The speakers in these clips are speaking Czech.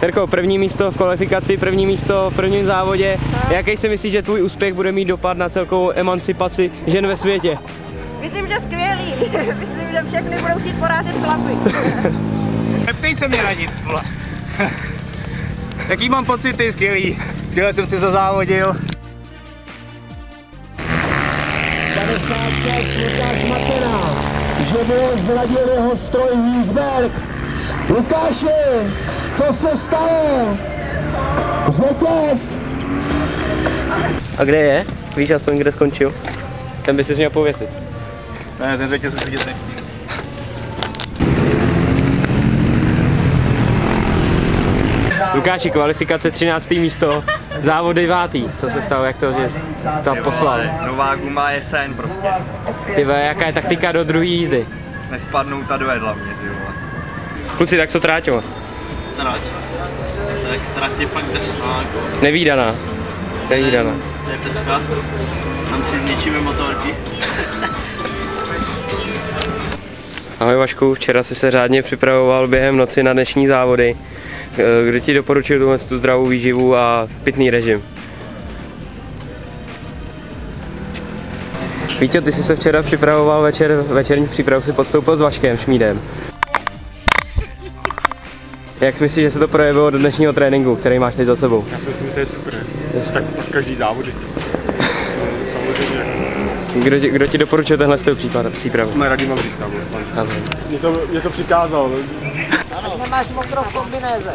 Terko, první místo v kvalifikaci, první místo v prvním závodě. Jaký si myslíš, že tvůj úspěch bude mít dopad na celkovou emancipaci žen ve světě? Myslím, že skvělý. Myslím, že všechny budou chtít porážet chlapy. Neptej se mě na nic, vole. Jaký mám pocity? Skvělý. Skvěle jsem si zazávodil. 56 Lukáš Matena, že byl zradil jeho stroj Wiesberg. Lukáši, co se stalo? Řetěz! A kde je? Víš aspoň, kde skončil? Ten by si měl pověsit. Ne, ten řetěz už vidět nechci. Lukáši, kvalifikace 13. místo, závod 9. Co se stalo, jak to, že tam poslal? Nová guma je sen prostě. Ty vole, jaká je taktika do druhé jízdy? Nespadnout a dovedla mě, ty vole. Kluci, tak co trátilo? Trať je fakt drsná, jako. Nevídaná. Nevídaná. To je pecka. Tam si zničíme motorky. Ahoj Vašku, včera jsi se řádně připravoval během noci na dnešní závody. Kdo ti doporučil tu zdravou výživu a pitný režim? Víťo, ty jsi se včera připravoval večerní přípravu si podstoupil s Vaškem Šmídem. Jak myslíš, že se to projevilo do dnešního tréninku, který máš teď za sebou? Já si myslím, že to je super. Tak každý závody. Samozřejmě. Kdo ti doporučil tenhle styl přípravu? Mé Radim Mavřík tam. Mě to přikázal. Ano. Nemáš mokrou v kombinéze.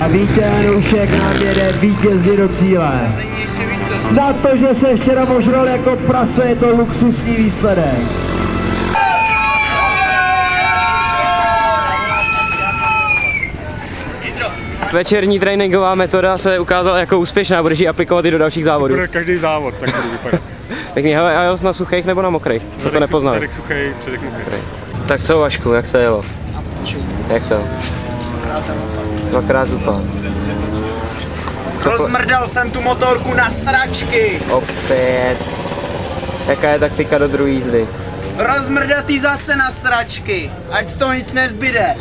A Vítě Janoušek nám jede vítězně do cíle. Na to, že se včera možral jako prase, je to luxusní výsledek. Večerní tréninková metoda se ukázala jako úspěšná, budeš ji aplikovat i do dalších závodů. Bude každý závod, tak budu vypadat. Pěkný, hele, a jel jsi na suchých nebo na mokrých? Co to nepoznal? Předek suchý, předek mokrý. Tak co Vašku, jak se jelo? Jak to? Dvakrát zupal. Rozmrdal jsem tu motorku na sračky. Opět. Jaká je taktika do druhé jízdy? Rozmrdat jí zase na sračky, ať z toho nic nezbyde.